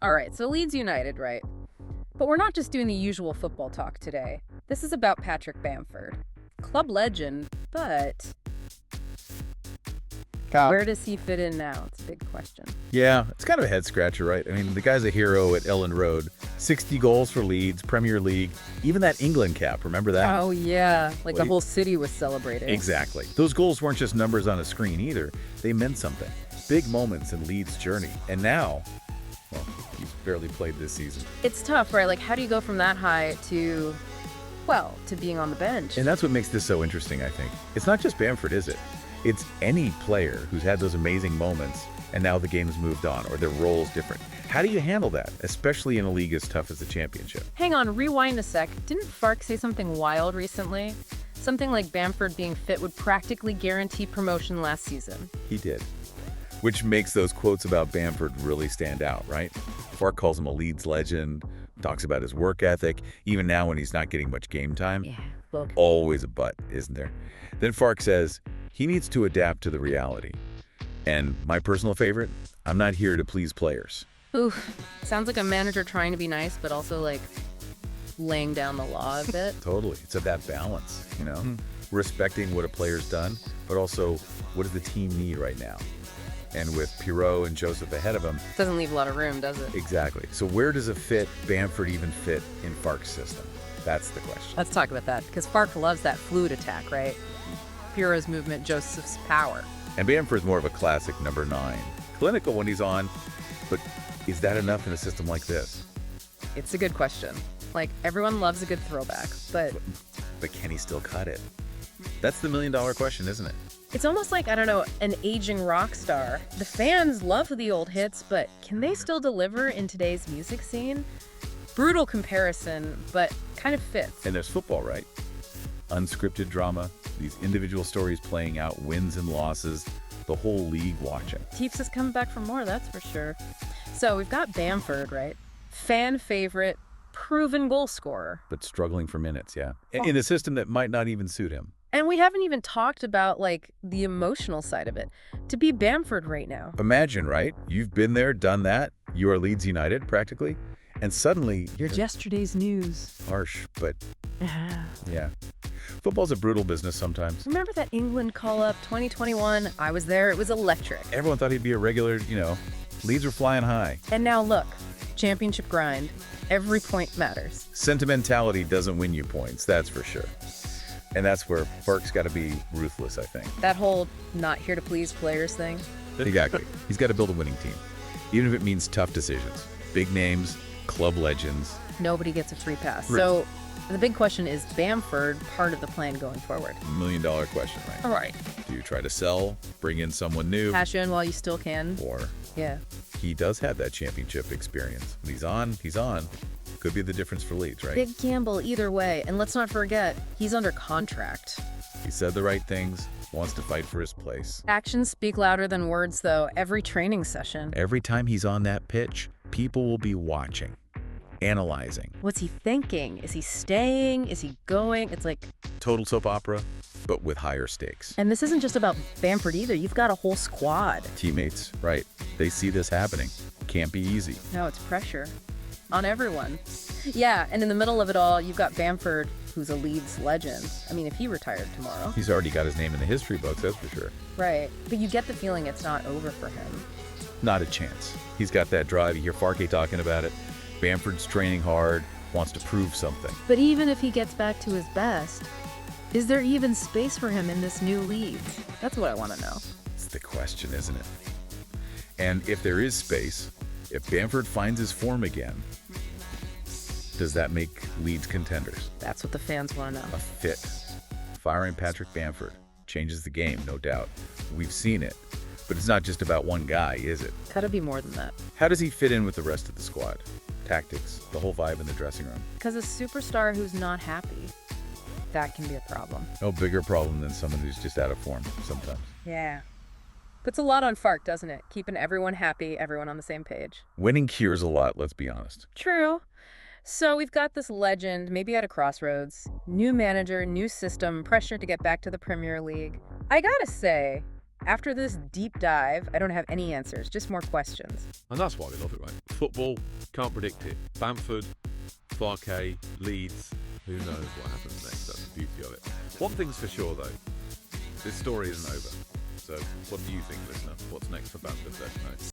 All right, so Leeds United, right? But we're not just doing the usual football talk today. This is about Patrick Bamford. Club legend, but where does he fit in now? It's a big question. Yeah, it's kind of a head scratcher, right? I mean, the guy's a hero at Ellen Road. 60 goals for Leeds, Premier League, even that England cap, remember that? Oh, yeah. Like Well, the whole city was celebrating. Exactly. Those goals weren't just numbers on a screen either. They meant something. Big moments in Leeds' journey. And now, well, he's barely played this season. It's tough, right? Like, how do you go from that high to, well, to being on the bench? And that's what makes this so interesting, I think. It's not just Bamford, is it? It's any player who's had those amazing moments and now the game's moved on or their role's different. How do you handle that, especially in a league as tough as the Championship? Hang on, rewind a sec. Didn't Fark say something wild recently? Something like Bamford being fit would practically guarantee promotion last season. He did. Which makes those quotes about Bamford really stand out, right? Fark calls him a Leeds legend, talks about his work ethic, even now when he's not getting much game time. Yeah, look. Always a but, isn't there? Then Fark says he needs to adapt to the reality. And my personal favorite, I'm not here to please players. Oof. Sounds like a manager trying to be nice, but also, like, laying down the law a bit. Totally. It's of that balance, you know? Respecting what a player's done, but also what does the team need right now? And with Pirot and Joseph ahead of him, Doesn't leave a lot of room, does it? exactly. So where does a fit Bamford even fit in Fark's system? That's the question. Let's talk about that, because Fark loves that fluid attack, right? Pirot's movement, Joseph's power. And Bamford's more of a classic number 9. Clinical when he's on, but is that enough in a system like this? It's a good question. Like, everyone loves a good throwback, but But can he still cut it? That's the million-dollar question, isn't it? it's almost like, I don't know, an aging rock star. The fans love the old hits, but can they still deliver in today's music scene? Brutal comparison, but kind of fits. And there's football, right? Unscripted drama, these individual stories playing out wins and losses, the whole league watching. Keeps us coming back for more, that's for sure. So we've got Bamford, right? Fan favorite, proven goal scorer. But struggling for minutes, yeah. In a system that might not even suit him. And we haven't even talked about, like, the emotional side of it. To be Bamford right now. Imagine, right? You've been there, done that. You are Leeds United, practically. And suddenly, You're yesterday's news. harsh, but yeah. Football's a brutal business sometimes. Remember that England call-up 2021? I was there. It was electric. Everyone thought he'd be a regular, Leeds were flying high. And now look, championship grind. Every point matters. Sentimentality doesn't win you points, that's for sure. And that's where Fark's got to be ruthless, I think. That whole not here to please players thing. Exactly. He's got to build a winning team, even if it means tough decisions. Big names, club legends. Nobody gets a free pass. Right. So the big question is Bamford part of the plan going forward? Million-dollar question, right? All right. Do you try to sell, bring in someone new, Cash in while you still can. or Yeah. he does have that championship experience? When he's on, he's on. Could be the difference for Leeds, right? Big gamble either way. And let's not forget, he's under contract. He said the right things, wants to fight for his place. Actions speak louder than words, though, every training session. Every time he's on that pitch, people will be watching, analyzing. What's he thinking? Is he staying? Is he going? It's like, Total soap opera, but with higher stakes. and this isn't just about Bamford either. You've got a whole squad. Teammates, right? They see this happening. Can't be easy. No, it's pressure on everyone. Yeah, and in the middle of it all, you've got Bamford, who's a Leeds legend. I mean, if he retired tomorrow. He's already got his name in the history books, that's for sure. Right. But you get the feeling it's not over for him. Not a chance. He's got that drive. You hear Farke talking about it. Bamford's training hard, wants to prove something. But even if he gets back to his best, is there even space for him in this new Leeds? That's what I want to know. It's the question, isn't it? And if there is space, if Bamford finds his form again, does that make Leeds contenders? That's what the fans want to know. A fit. Firing Patrick Bamford changes the game, no doubt. We've seen it. But it's not just about one guy, is it? Gotta be more than that. How does he fit in with the rest of the squad? Tactics, the whole vibe in the dressing room. Because a superstar who's not happy, that can be a problem. No bigger problem than someone who's just out of form sometimes. Yeah. Puts a lot on Fark, doesn't it? Keeping everyone happy, everyone on the same page. Winning cures a lot, let's be honest. True. So we've got this legend, maybe at a crossroads. New manager, new system, pressure to get back to the Premier League. I gotta say, After this deep dive, I don't have any answers, just more questions. And that's why we love it, right? Football, can't predict it. Bamford, Farke, Leeds, who knows what happens next? That's the beauty of it. One thing's for sure, though. This story isn't over. So what do you think, listener? What's next for Bamford? Let us know.